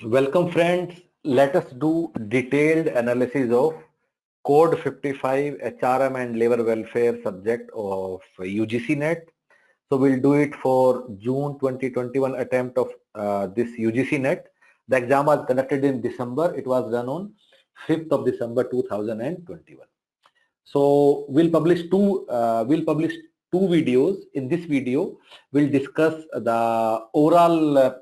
Welcome friends, let us do detailed analysis of Code 55 HRM and Labor Welfare subject of UGC NET. So we'll do it for June 2021 attempt of this UGC NET. The exam was conducted in December. It was done on 5th of December 2021. So we'll publish two videos. In this video, we'll discuss the overall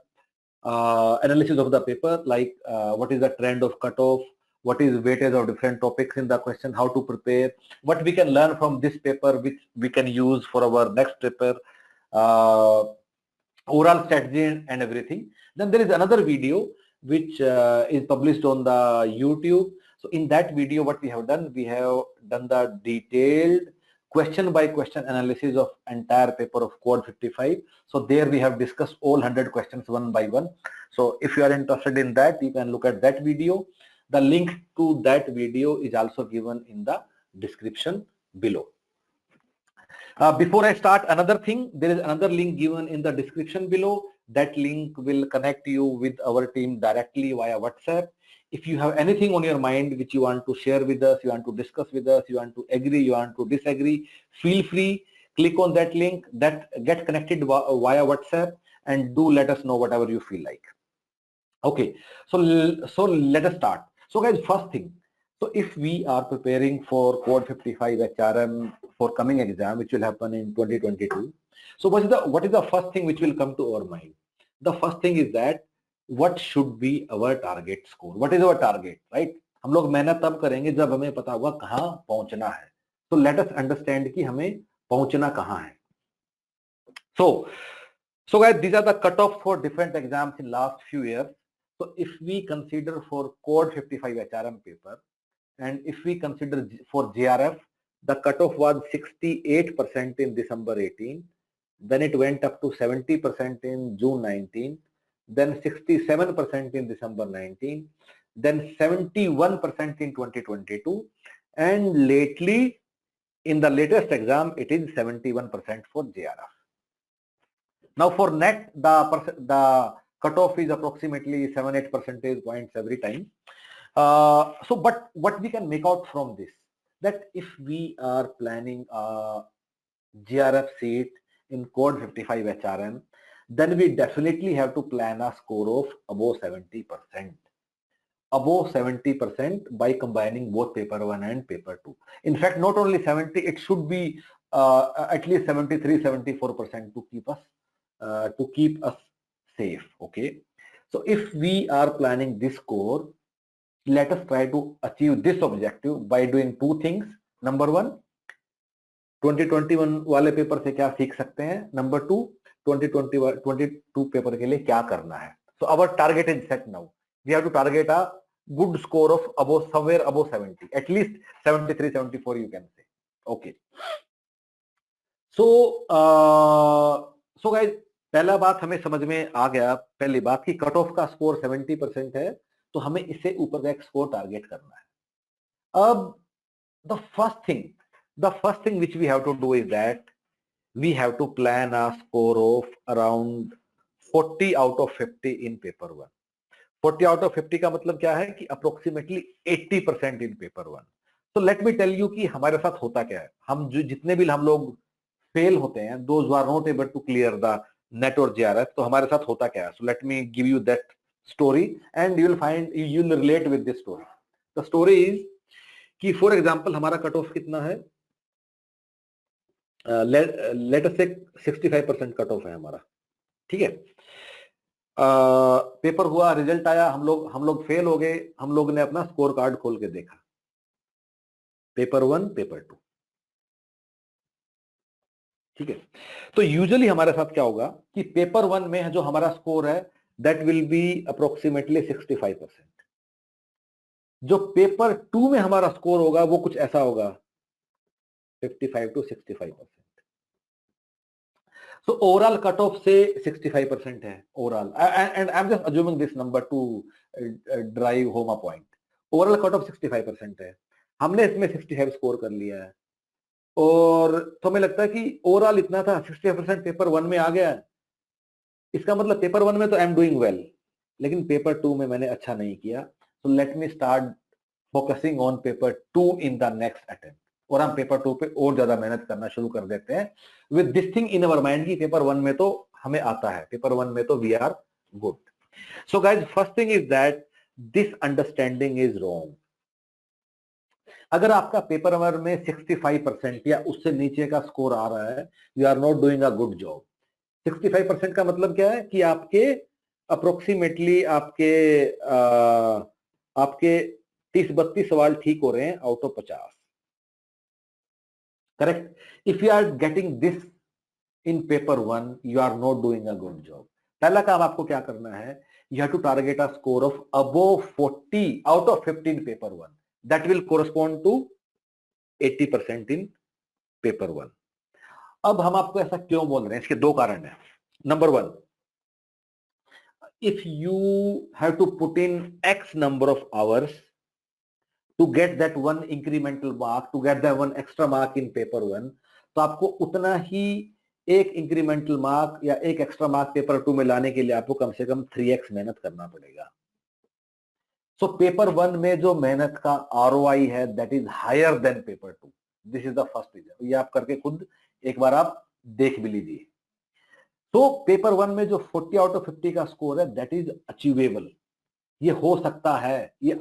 analysis of the paper, like what is the trend of cutoff, what is weightage of different topics in the question, how to prepare, what we can learn from this paper which we can use for our next paper, overall strategy and everything. Then there is another video which is published on the YouTube. So in that video, what we have done the detailed question by question analysis of entire paper of Code 55. So there we have discussed all 100 questions one by one. So if you are interested in that, you can look at that video. The link to that video is also given in the description below. Before I start, another thing, there is another link given in the description below. That link will connect you with our team directly via WhatsApp. If you have anything on your mind which you want to share with us, you want to discuss with us, you want to agree, you want to disagree, feel free, click on that link, get connected via WhatsApp, and do let us know whatever you feel like. Okay, so let us start. So guys, first thing, so if we are preparing for Code 55 HRM for coming exam, which will happen in 2022, so what is the first thing which will come to our mind? The first thing is that what should be our target score? What is our target, right? हम लोग मेहनत तब करेंगे जब हमें पता होगा कहाँ पहुंचना है. So let us understand कि हमें पहुंचना कहाँ है. So guys, these are the cutoffs for different exams in last few years. So if we consider for Code 55 HRM paper, and if we consider for JRF, the cutoff was 68% in December 18, then it went up to 70% in June 19, then 67% in December 19, then 71% in 2022, and lately in the latest exam it is 71% for JRF. Now for NET, the cutoff is approximately 7-8 percentage points every time. But what we can make out from this, that if we are planning a JRF seat in Code 55 HRM, then we definitely have to plan a score of above 70%. Above 70% by combining both paper 1 and paper 2. In fact, not only 70, it should be at least 73-74% to keep us safe. Okay, so if we are planning this score, let us try to achieve this objective by doing two things. Number one, 2021 वाले paper से क्या सीख सकते हैं. Number two, 2022 paper के लिए क्या करना है. So our target is set now. We have to target a good score of above, somewhere above 70, at least 73-74 you can say. Okay. So guys, पहला बात हमें समझ में आ गया. पहली बात कि कट ऑफ का स्कोर 70% है, तो हमें इससे ऊपर का एक स्कोर टारगेट करना है. अब the first thing which we have to do is that we have to plan a score of around 40 out of 50 in paper 1. 40 out of 50 का मतलब क्या है कि approximately 80% in paper 1. So let me tell you कि हमारे साथ होता क्या है. हम जितने भी हम लोग फेल होते हैं, those who are not able to clear the NET और JRF, तो हमारे साथ होता क्या है. So let me give you that story and you will relate with this story. The story is कि for example हमारा कट ऑफ कितना है, let us say 65% cut off है हमारा. ठीक है, पेपर हुआ, रिजल्ट आया, हम लोग फेल हो गए. हम लोग ने अपना स्कोर कार्ड खोल के देखा, पेपर 1, पेपर 2. ठीक है, तो यूजुअली हमारे साथ क्या होगा कि पेपर 1 में जो हमारा स्कोर है दैट विल बी अप्रोक्सीमेटली 65%. जो पेपर 2 में हमारा स्कोर होगा वो कुछ ऐसा होगा 55-65%. So overall cutoff से 65% है overall, and I'm just assuming this number to drive home a point. Overall cutoff 65% है, हमने इसमें 65 स्कोर कर लिया है, और तो हमें लगता है कि ओवरऑल इतना था, 65% पेपर 1 में आ गया. इसका मतलब पेपर 1 में तो आई एम डूइंग वेल. लेकिन पेपर 2 में मैंने अच्छा नहीं किया, so let me start focusing on paper 2 in the next attempt. और हम पेपर 2 पे और ज्यादा मेहनत करना शुरू कर देते हैं with this thing in our mind कि पेपर 1 में तो हमें आता है, पेपर 1 में तो we are good. So guys, first thing is that this understanding is wrong. अगर आपका पेपर 1 में 65% या उससे नीचे का स्कोर आ रहा है, you are not doing a good job. 65% का मतलब क्या है कि आपके अप्रोक्सीमेटली आपके 30-32 सवाल ठीक हो रहे हैं out of 50. Correct. If you are getting this in paper 1, you are not doing a good job. पहला काम आपको क्या करना है, you have to target a score of above 40 out of 50 in paper 1. That will correspond to 80% in paper 1. अब हम आपको ऐसा क्यों बोल रहे हैं, इसके दो कारण हैं. Number 1, if you have to put in X number of hours to get that one incremental mark, to get that one extra mark in paper 1, तो आपको उतना ही एक इंक्रीमेंटल मार्क या एक एक्स्ट्रा मार्क पेपर 2 में लाने के लिए आपको कम से कम 3x मेहनत करना पड़ेगा. सो पेपर 1 में जो मेहनत का ROI है, that is higher than paper 2. This is the first reason. ये आप करके खुद एक बार आप देख भी लीजिए. तो पेपर 1 में जो 40 आउट ऑफ 50 का स्कोर है, दैट इज अचीवेबल. ये हो सकता है, ये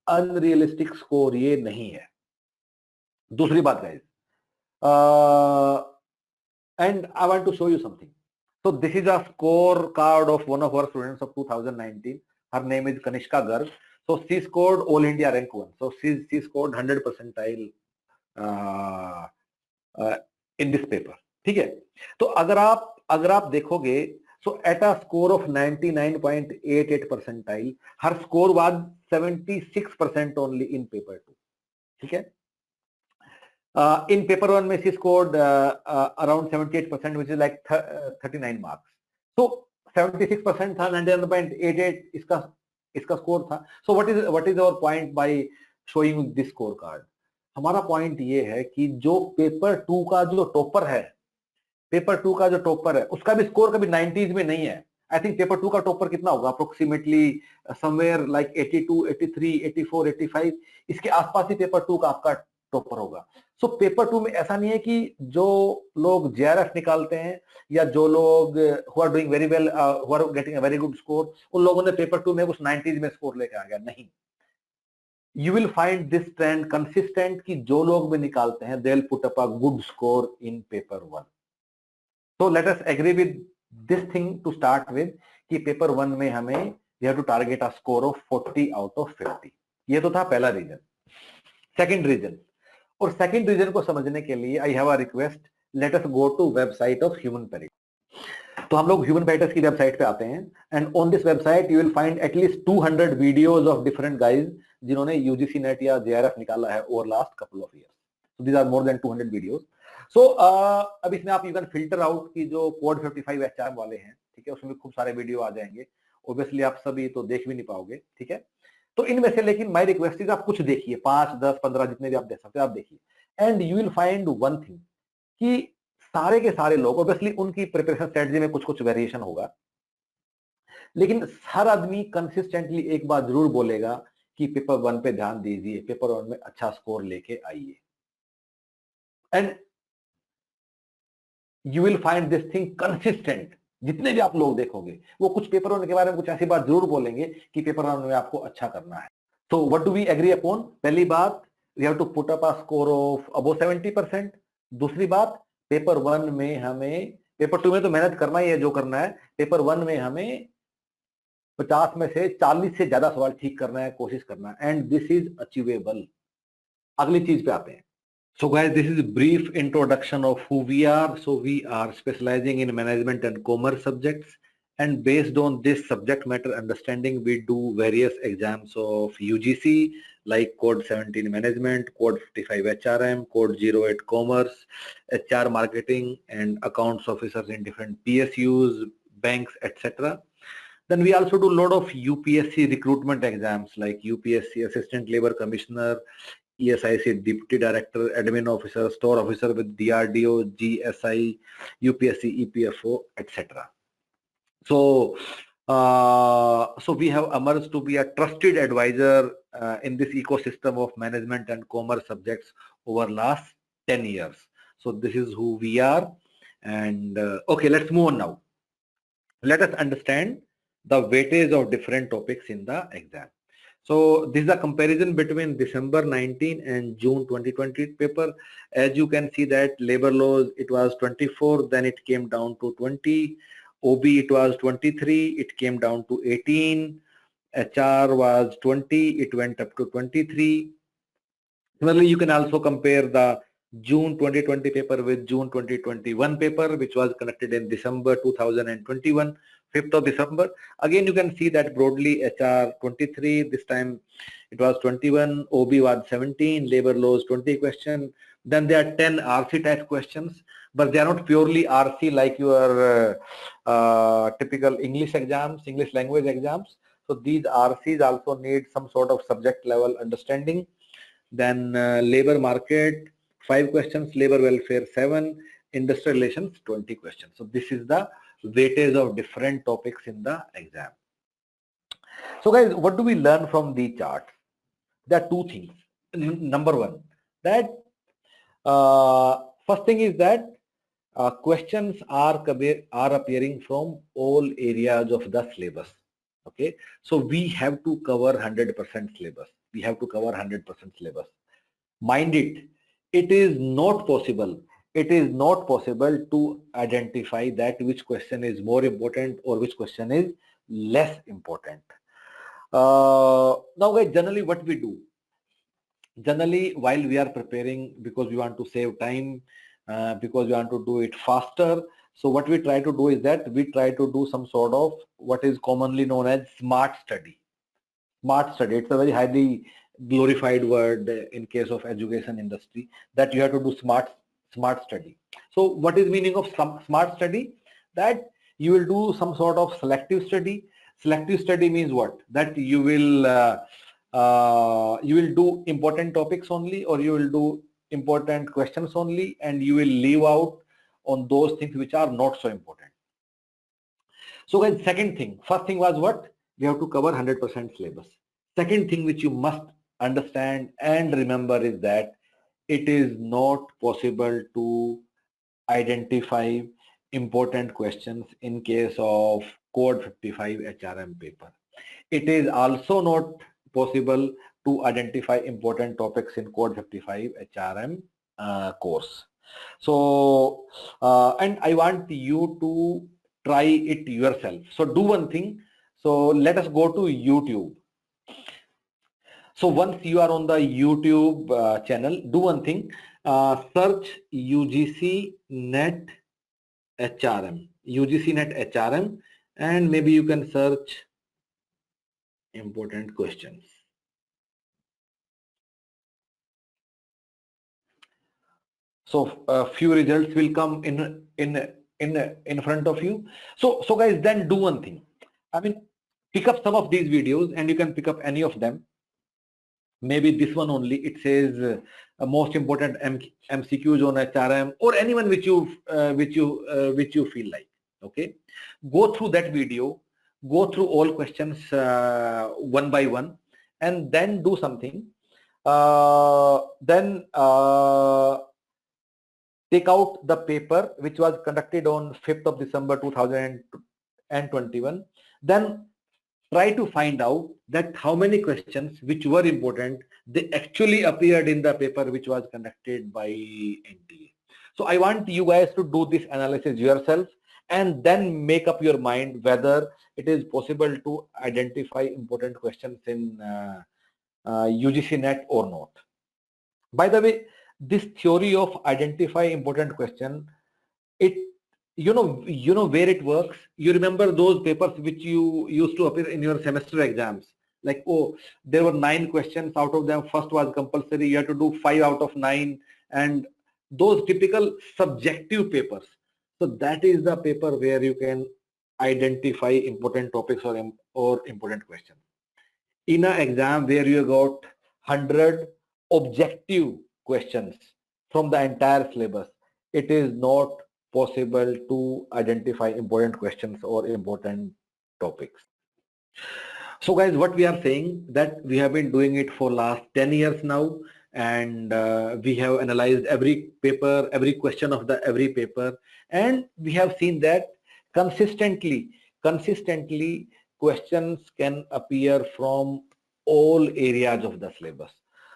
अनरियलिस्टिक स्कोर ये नहीं है. दूसरी बात guys, and I want to show you something. So this is a scorecard of one of our students of 2019. Her name is Kanishka Garg. So she scored all India rank 1. So she scored 100 percentile in this paper. ठीक है. तो अगर आप देखोगे, so at a score of 99.88 percentile, her score was 76% only in paper 2. ठीक है. In paper 1 में she scored around 78%, which is like 39 marks. So 76% था, 99.88 इसका स्कोर था. So what is our point by showing this scorecard? हमारा point ये है कि जो पेपर 2 का जो टॉपर है, उसका भी स्कोर कभी 90s में नहीं है. आई थिंक पेपर 2 का टॉपर कितना होगा, अप्रोक्सीमेटली समवेयर लाइक 82, 83, 84, 85, इसके आसपास ही पेपर 2 का आपका टॉपर होगा. सो पेपर 2 में ऐसा नहीं है कि जो लोग JRF निकालते हैं या जो लोग who are doing very well, who are getting a very good score, उन लोगों ने पेपर 2 में कुछ 90s में स्कोर लेके आ गया. नहीं. You will find this trend consistent कि जो लोग भी निकालते हैं, they'll put up a good score in paper 1. So let us agree with this thing to start with कि पेपर 1 में हमें we have to target a score of 40 out of 50. ये तो था पहला रीजन. सेकंड रीजन, और second reason को समझने के लिए I have a request, let us go to website of human peritus. तो हम लोग ह्यूमन पेरिटस की वेबसाइट पे आते हैं, and on this website you will find at least 200 videos of different guys जिन्होंने यूजीसी नेट या JRF निकाला है over last couple of years. So these are more than 200 videos. So अब इसमें आप यू कैन फिल्टर आउट की जो code 55 HRM वाले हैं, ठीक है, उसमें खूब सारे वीडियो आ जाएंगे. ऑब्वियसली आप सभी तो देख भी नहीं पाओगे, ठीक है. तो इनमें से लेकिन माय रिक्वेस्ट इज आप कुछ देखिए, 5, 10, 15 जितने भी आप देख सकते हैं आप देखिए, and you will find one thing कि सारे के सारे लोग, ऑब्वियसली उनकी प्रिपरेशन स्ट्रेटजी में कुछ वेरिएशन होगा, लेकिन हर आदमी कंसिस्टेंटली एक बात जरूर बोलेगा कि पेपर 1 पे ध्यान दीजिए, पेपर 1 में अच्छा स्कोर लेके आइए. And you will find this thing consistent. जितने भी आप लोग देखोगे वो कुछ पेपर 1 के बारे में कुछ ऐसी बात जरूर बोलेंगे कि पेपर 1 में आपको अच्छा करना है. तो what do we agree upon? पहली बात, we have to put up a score of above 70%. दूसरी बात, पेपर 1 में हमें, पेपर 2 में तो मेहनत करना ही है जो करना है, पेपर 1 में हमें 50 में से 40 से ज्यादा सवाल ठीक करना है, कोशिश करना है, एंड दिस इज अचीवेबल. अगली चीज पे आते हैं. So guys, this is a brief introduction of who we are. So we are specializing in management and commerce subjects, and based on this subject matter understanding, we do various exams of UGC like Code 17 Management, Code 55 HRM, Code 08 Commerce, HR Marketing, and Accounts Officers in different PSUs, banks, etc. Then we also do a lot of UPSC recruitment exams like UPSC Assistant Labor Commissioner, ESIC Deputy Director, Admin Officer, Store Officer with DRDO, GSI, UPSC, EPFO, etc. So So we have emerged to be a trusted advisor in this ecosystem of management and commerce subjects over last 10 years. So this is who we are. And okay, let's move on now. Let us understand the weightage of different topics in the exam. So this is a comparison between December 19 and June 2020 paper. As you can see that labor laws, it was 24, then it came down to 20. OB, it was 23, it came down to 18. HR was 20, it went up to 23. Similarly, you can also compare the June 2020 paper with June 2021 paper, which was conducted in December 2021, 5th of December. Again, you can see that broadly HR 23, this time it was 21, OB was 17, labor laws 20 question. Then there are 10 RC type questions, but they are not purely RC like your typical English exams, English language exams. So these RCs also need some sort of subject level understanding. Then labor market 5 questions, labor welfare 7, industrial relations 20 questions. So this is the weightage of different topics in the exam. So guys, what do we learn from the chart? There are two things. Number one, that first thing is that questions are appearing from all areas of the syllabus. Okay, so we have to cover 100% syllabus. We have to cover 100% syllabus. Mind it, it is not possible. It is not possible to identify that which question is more important or which question is less important. Now guys, generally what we do, generally while we are preparing, because we want to save time, because we want to do it faster, so what we try to do is that we try to do some sort of what is commonly known as smart study. Smart study, it's a very highly glorified word in case of education industry, that you have to do smart study. So what is meaning of smart study? That you will do some sort of selective study. Selective study means what? That you will do important topics only, or you will do important questions only, and you will leave out on those things which are not so important. So guys, second thing, first thing was what? We have to cover 100% syllabus. Second thing which you must understand and remember is that it is not possible to identify important questions in case of Code 55 HRM paper. It is also not possible to identify important topics in Code 55 HRM course. So, and I want you to try it yourself. So do one thing. So let us go to YouTube. So once you are on the YouTube channel, do one thing, search UGC NET HRM, UGC NET HRM, and maybe you can search important questions. So a few results will come in front of you. So guys, then do one thing. I mean, pick up some of these videos, and you can pick up any of them. Maybe this one only. It says most important MCQs on HRM, or anyone which you feel like. Okay, go through that video, go through all questions one by one, and then do something. Then take out the paper which was conducted on 5th of December 2021. Then try to find out that how many questions which were important, they actually appeared in the paper which was conducted by NTA. So I want you guys to do this analysis yourself, and then make up your mind whether it is possible to identify important questions in UGC NET or not. By the way, this theory of identify important question, it you know where it works. You remember those papers which you used to appear in your semester exams, like, oh, there were 9 questions, out of them first was compulsory, you have to do 5 out of 9, and those typical subjective papers. So that is the paper where you can identify important topics or important questions. In an exam where you got 100 objective questions from the entire syllabus, it is not possible to identify important questions or important topics. So guys, what we are saying that we have been doing it for last 10 years now, and we have analyzed every paper, every question of the every paper, and we have seen that consistently questions can appear from all areas of the syllabus.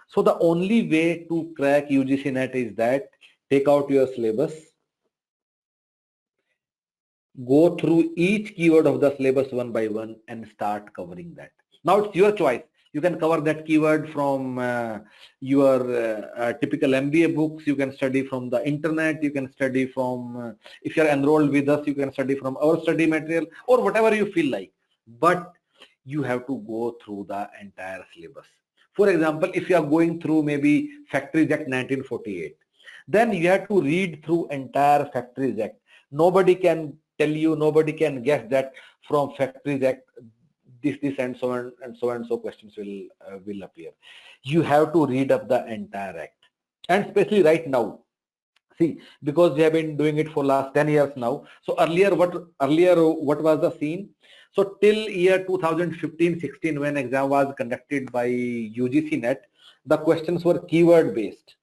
So the only way to crack UGC NET is that take out your syllabus, go through each keyword of the syllabus one by one and start covering that. Now it's your choice. You can cover that keyword from your typical MBA books. You can study from the internet. You can study from, if you're enrolled with us, you can study from our study material or whatever you feel like. But you have to go through the entire syllabus. For example, if you are going through maybe Factories Act 1948, then you have to read through entire Factories Act. Nobody can tell you, nobody can guess that from Factories Act this and so on and so and so questions will appear. You have to read up the entire act, and especially right now. See, because we have been doing it for last 10 years now. So earlier what was the scene? So till year 2015-16, when exam was conducted by UGC NET, the questions were keyword based.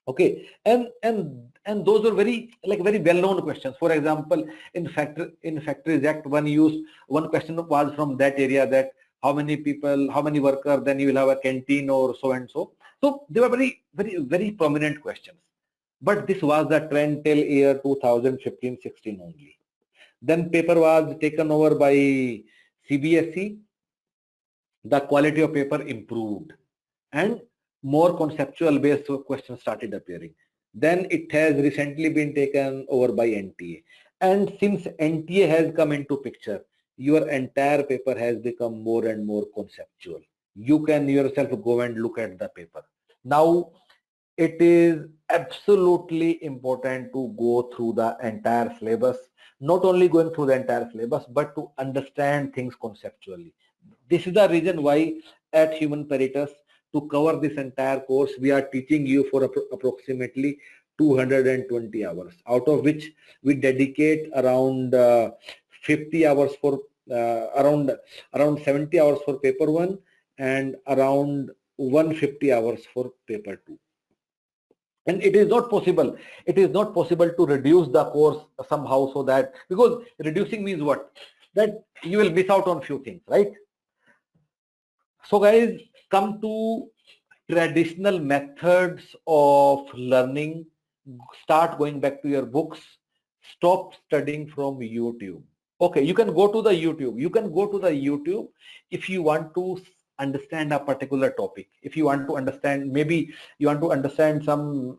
Okay, and those were very well-known questions. For example, in Factories Act, one question was from that area, that how many people, how many workers, then you will have a canteen or so and so. So they were very prominent questions. But this was the trend till year 2015-16 only. Then paper was taken over by CBSE. The quality of paper improved, and more conceptual based questions started appearing. Then it has recently been taken over by NTA. And since NTA has come into picture, your entire paper has become more and more conceptual. You can yourself go and look at the paper. Now, it is absolutely important to go through the entire syllabus, not only going through the entire syllabus, but to understand things conceptually. This is the reason why at Human Peritus, to cover this entire course, we are teaching you for approximately 220 hours, out of which we dedicate around 50 hours for around 70 hours for paper 1 and around 150 hours for paper 2. And it is not possible to reduce the course somehow, so that, because reducing means what? That you will miss out on few things, right? So guys, come to traditional methods of learning. Start going back to your books. Stop studying from YouTube. Okay, you can go to the YouTube. You can go to the YouTube if you want to understand a particular topic. If you want to understand, maybe you want to understand some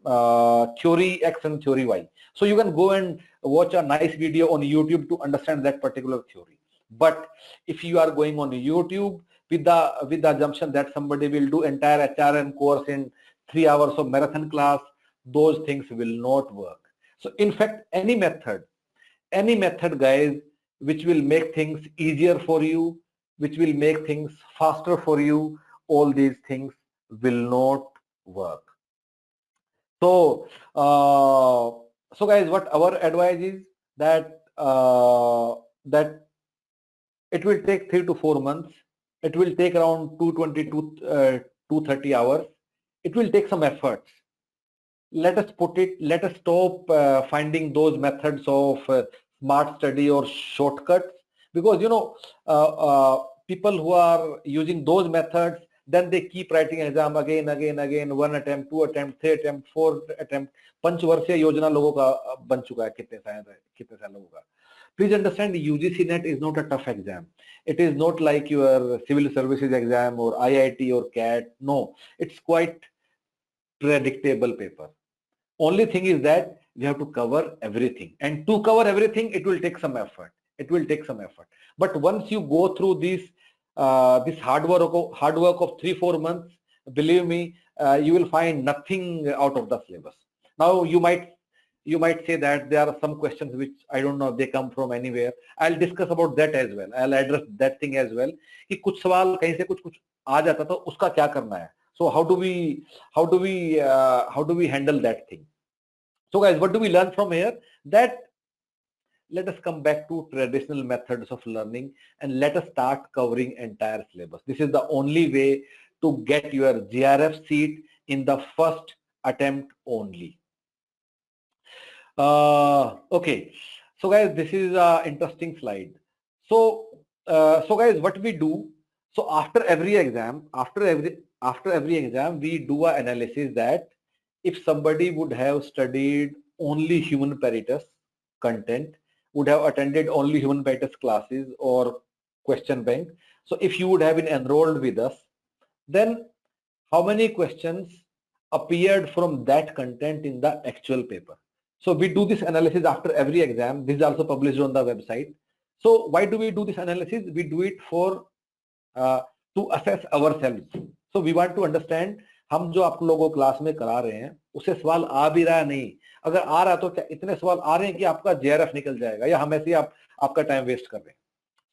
theory X and theory Y. So you can go and watch a nice video on YouTube to understand that particular theory. But if you are going on YouTube with the assumption that somebody will do entire HRM course in 3 hours of marathon class, those things will not work. So in fact, any method guys, which will make things easier for you, which will make things faster for you, all these things will not work. So so guys, what our advice is that that it will take 3 to 4 months. It will take around 220 to 230 hours. It will take some efforts. Let us stop finding those methods of smart study or shortcuts, because people who are using those methods, then they keep writing exam again, 1 attempt, 2 attempt, 3 attempt, 4 attempt. पंचवर्षीय योजना लोगों का बन चुका है कितने साल लोगों का. Please understand, the UGC NET is not a tough exam. It is not like your civil services exam or IIT or CAT. No, it's quite predictable paper. Only thing is that you have to cover everything, and to cover everything, it will take some effort. But once you go through this hard work of 3-4 months, believe me, you will find nothing out of the syllabus. Now you might say that there are some questions which I don't know if they come from anywhere. I'll discuss about that as well. I'll address that thing as well. कि कुछ सवाल कहीं से कुछ आ जाता तो उसका क्या करना है? So how do we handle that thing? So guys, what do we learn from here? That let us come back to traditional methods of learning and let us start covering entire syllabus. This is the only way to get your JRF seat in the first attempt only. Okay, so guys, this is an interesting slide. So guys, what we do, so after every exam, we do an analysis that if somebody would have studied only Human Peritus content, would have attended only Human Peritus classes or question bank, so if you would have been enrolled with us, then how many questions appeared from that content in the actual paper? So we do this analysis after every exam. This is also published on the website. So why do we do this analysis? We do it for to assess ourselves. So we want to understand, हम जो आप लोगों को class में करा रहे हैं उससे सवाल आ भी रहा है नहीं, अगर आ रहा है तो क्या इतने सवाल आ रहे हैं कि आपका JRF निकल जाएगा, या हम ऐसे ही आपका टाइम वेस्ट कर रहे हैं.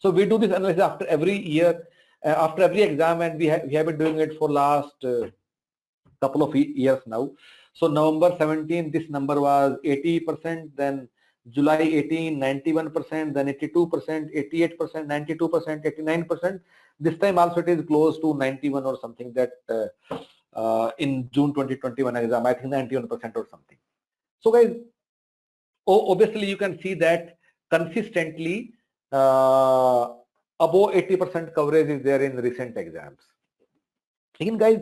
So we do this analysis after every year, after every exam, and we have been doing it for last couple of years now. So November 17, this number was 80%, then July 18, 91%, then 82%, 88%, 92%, 89%. This time also it is close to 91 or something, that in June 2021 exam, I think 91% or something. So guys, obviously you can see that consistently above 80% coverage is there in recent exams. Again guys,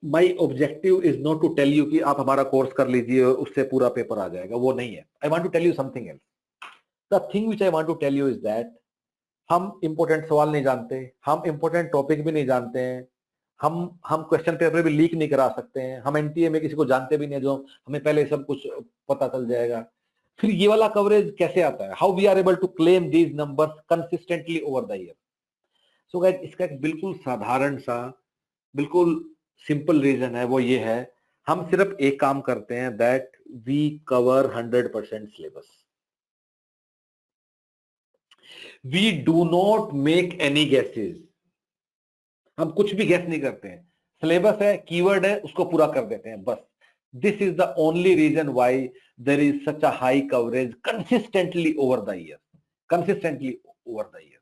my objective is not to tell you कि आप हमारा course कर लीजिए उससे पूरा paper आ जाएगा, वो नहीं है. I want to tell you something else. The thing which I want to tell you is that हम important सवाल नहीं जानते, हम important topic भी नहीं जानते हैं, हम क्वेश्चन पेपर भी लीक नहीं करा सकते हैं, हम NTA में किसी को जानते भी नहीं जो हमें पहले सब कुछ पता चल जाएगा. फिर ये वाला कवरेज कैसे आता है? How we are able to claim these numbers consistently over the year? So guys, इसका एक बिल्कुल साधारण सा, बिल्कुल सिंपल रीजन है, वो ये है, हम सिर्फ एक काम करते हैं, that we cover 100% syllabus. We do not make any guesses. हम कुछ भी गेस नहीं करते हैं, सिलेबस है, कीवर्ड है, उसको पूरा कर देते हैं बस. This is the only reason why there is such a high coverage consistently over the year. Consistently over the year.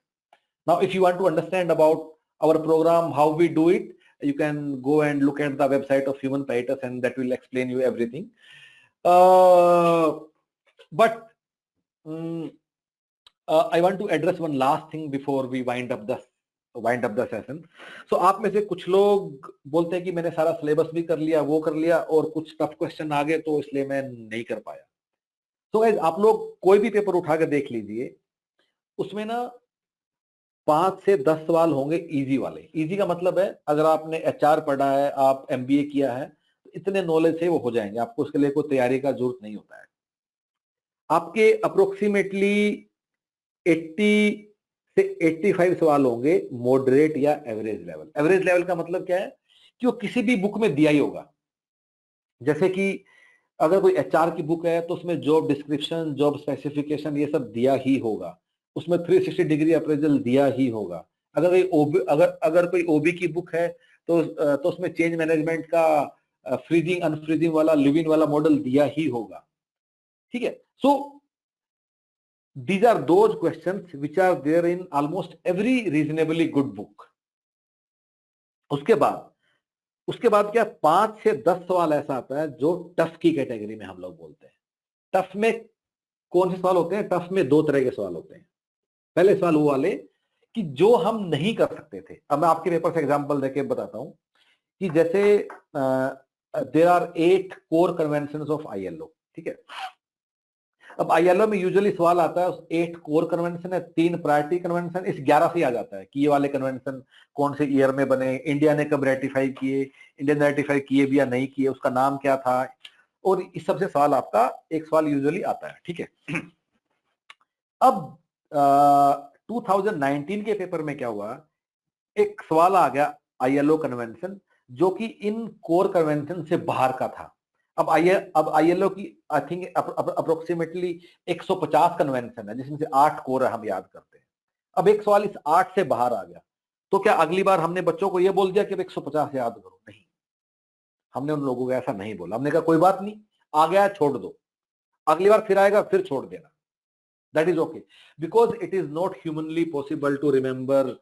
Now if you want to understand about our programme, how we do it, you can go and look at the website of Human Peritus and that will explain you everything. But I want to address one last thing before we wind up the session. So आप में से कुछ लोग बोलते हैं कि मैंने सारा सिलेबस भी कर लिया, वो कर लिया, और कुछ टफ क्वेश्चन आ गए तो इसलिए मैं नहीं कर पाया. So guys, आप लोग कोई भी पेपर उठा के देख लीजिए, उसमें ना 5 से 10 सवाल होंगे इजी वाले. इजी का मतलब है अगर आपने HR पढ़ा है, आप MBA किया है, तो इतने नॉलेज से वो हो जाएंगे, आपको उसके लिए कोई तैयारी का जरूरत नहीं होता है. आपके अप्रोक्सीमेटली 80 से 85 सवाल होंगे मॉडरेट या एवरेज लेवल. एवरेज लेवल का मतलब क्या है कि वो किसी भी बुक में दिया ही होगा. जैसे कि अगर कोई HR की बुक है तो उसमें जॉब डिस्क्रिप्शन, जॉब स्पेसिफिकेशन, ये सब दिया ही होगा. उसमें 360 डिग्री अप्रेजल दिया ही होगा. अगर कोई OB की बुक है तो उसमें चेंज मैनेजमेंट का फ्रीजिंग अनफ्रीजिंग वाला, लिविंग वाला मॉडल दिया ही होगा. ठीक है. सो these are those questions which are there in almost every reasonably good book. उसके बाद क्या 5 से 10 सवाल ऐसा आता है जो टफ की कैटेगरी में हम लोग बोलते हैं. टफ में कौन से सवाल होते हैं? टफ में 2 तरह के सवाल होते हैं. पहले सवाल वो वाले कि जो हम नहीं कर सकते थे. अब मैं आपके पेपर से एग्जांपल देके बताता हूं कि जैसे there are 8 core conventions of ILO. ठीक है. अब ILO में यूजुअली सवाल आता है, 8 कोर कन्वेंशन है, 3 प्रायोरिटी कन्वेंशन, इस 11 से आ जाता है कि ये वाले कन्वेंशन कौन से ईयर में बने, इंडिया ने कब रेटिफाई किए, इंडिया ने रेटिफाई किए भी या नहीं किए, उसका नाम क्या था, और इस सबसे सवाल आपका एक सवाल यूजुअली आता है. ठीक है. अब 2019 के पेपर में क्या हुआ, एक सवाल आ गया ILO कन्वेंशन जो कि इन कोर कन्वेंशन से बाहर का था. अब ILO की आई थिंक अप्रोक्सीमेटली 150 कन्वेंशन है जिसमें से 8 कोर हम याद करते हैं. अब एक सवाल इस 8 से बाहर आ गया, तो क्या अगली बार हमने बच्चों को यह बोल दिया कि 150 याद करो? नहीं, हमने उन लोगों को ऐसा नहीं बोला. हमने कहा कोई बात नहीं, आ गया छोड़ दो, अगली बार फिर आएगा फिर छोड़ देना. That is okay, because it is not humanly possible to remember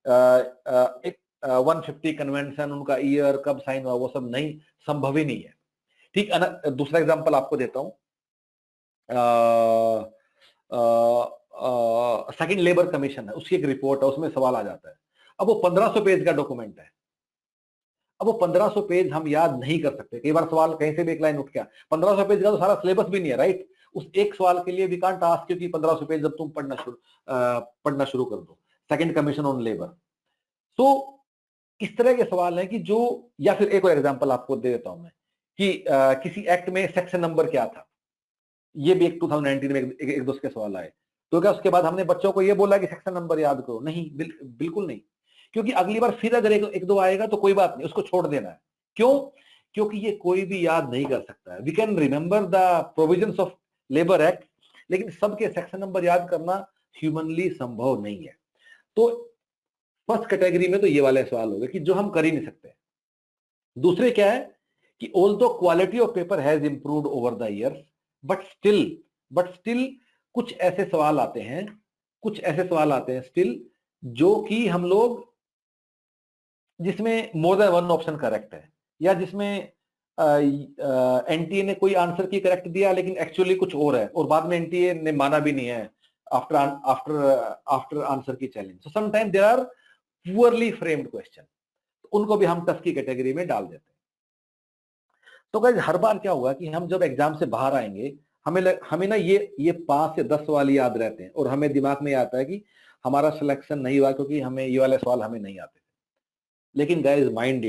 150 convention, उनका ईयर कब साइन हुआ, वो सब नहीं, संभव ही नहीं है। ठीक है ना। दूसरा एग्जांपल आपको देता हूं, सेकंड लेबर कमीशन है, उसकी एक रिपोर्ट है, उसमें सवाल आ जाता है। अब वो 1500 पेज का डॉक्यूमेंट है। अब वो 1500 पेज हम याद नहीं कर सकते, कई बार सवाल कहीं से भी एक लाइन उठ गया। 1500 पेज का तो सारा सिलेबस भी नहीं है, राइट। उस एक सवाल के लिए वी कांट आस्क यू कि 1500 पेज जब तुम पढ़ना शुरू कर दो, सेकंड कमीशन ऑन लेबर। तो इस तरह के सवाल हैं कि जो, या फिर एक और एग्जांपल आपको दे देता हूं मैं कि किसी एक्ट में सेक्शन नंबर क्या था, ये भी एक 2019 में एक दोस्त के सवाल आए। तो क्या उसके बाद हमने बच्चों को ये बोला कि सेक्शन नंबर याद करो? नहीं, बिल्कुल नहीं, क्योंकि अगली बार फिर अगर एक दो आएगा तो कोई बात नहीं, उसको छोड़ देना है। क्यों? क्योंकि ये कोई भी याद नहीं कर सकता है। We can remember the provisions of labour act, लेकिन सबके सेक्शन नंबर याद करना ह्यूमनली संभव नहीं है। तो फर्स्ट कैटेगरी में तो ये वाले सवाल हो गए कि जो हम कर ही नहीं सकते। दूसरे क्या है कि although quality of paper has improved over the years, but still कुछ ऐसे सवाल आते हैं स्टिल, जो कि हम लोग, जिसमें more than one option correct है, या जिसमें एनटीए ने कोई आंसर की करेक्ट दिया लेकिन एक्चुअली कुछ और है, और बाद में एनटीए ने माना भी नहीं है after answer key challenge. So sometime there are poorly framed question, उनको भी हम टफ की कैटेगरी में डाल देते हैं। तो गाइस, हर बार क्या होगा कि हम जब एग्जाम से बाहर आएंगे, हमें ना ये 5 से 10 सवाल याद रहते हैं, और हमें दिमाग में आता है कि हमारा सिलेक्शन नहीं हुआ क्योंकि हमें ये वाले सवाल हमें नहीं आते थे। लेकिन guys, mind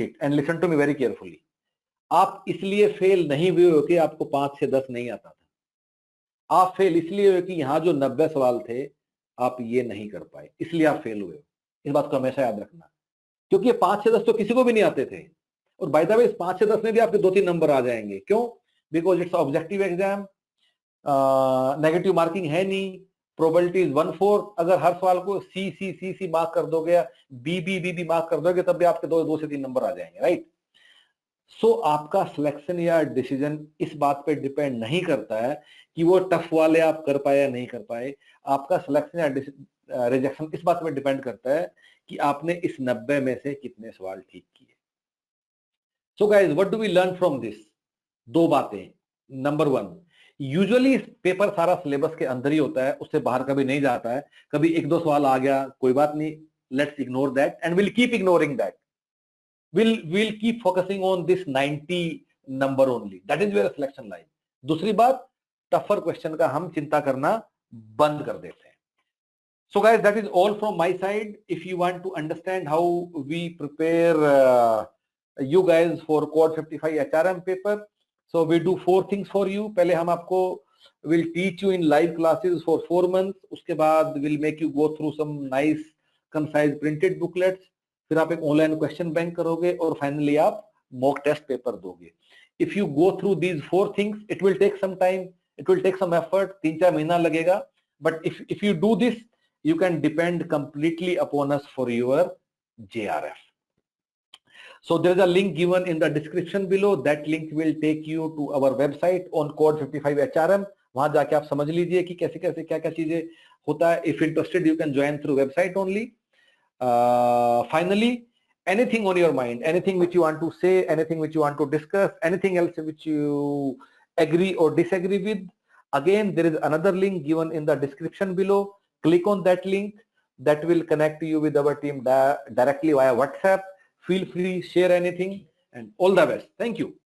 it and listen to me very carefully. आप इसलिए फेल नहीं हुए हो कि आपको 5 से 10 नहीं आता था। आप फेल इसलिए हुए कि यहाँ जो 90 सवाल थे आप ये नहीं कर पाए, इसलिए आप फेल हुए हो। इस बात को हमेशा याद रखना, क्योंकि ये 5 से 10 तो किसी को भी नहीं आते थे, और बाय द वे इस 5 से 10 में भी आपके 2-3 नंबर आ जाएंगे। क्यों? Because it's objective exam, negative marking है नहीं, प्रोबेबिलिटी इज 1/4। अगर हर सवाल को सी मार्क कर दोगे, बी मार्क कर दोगे, तब भी आपके 2 से 3 नंबर आ जाएंगे, राइट। सो आपका सिलेक्शन या डिसीजन इस बात पे डिपेंड नहीं करता है कि वो टफ वाले आप कर पाए या नहीं कर पाए। आपका सिलेक्शन या रिजेक्शन इस बात पे डिपेंड करता है कि आपने इस 90 में से कितने सवाल ठीक किए। So guys, what do we learn from this? 2 बातें। नंबर 1, यूजुअली पेपर सारा सिलेबस के अंदर ही होता है, उससे बाहर कभी नहीं जाता है। कभी 1-2 सवाल आ गया, कोई बात नहीं, let's ignore that and will keep ignoring that. We'll keep focusing on this 90 number only. That is where selection lies. दूसरी बात, टफर क्वेश्चन का हम चिंता करना बंद कर देते हैं। So guys, that is all from my side. If you want to understand how we prepare you guys for Code 55 HRM paper, so we do 4 things for you. पहले हम आपको will teach you in live classes for 4 months. उसके बाद will make you go through some nice concise printed booklets. फिर आप एक online question bank करोगे, और फाइनली आप मॉक टेस्ट पेपर दोगे। If you go through these 4 things, it will take some time, it will take some effort, 3-4 महीना लगेगा, but if you do this, you can depend completely upon us for your JRF. So there is a link given in the description below. That link will take you to our website on Code 55 HRM. वहां जाके आप समझ लीजिए कि कैसे कैसे क्या क्या चीजें होता है। If interested, you can join through website only. Finally, anything on your mind, anything which you want to say, anything which you want to discuss, anything else which you agree or disagree with, again there is another link given in the description below. Click on that link, that will connect you with our team directly via WhatsApp. Feel free, share anything, and all the best. Thank you.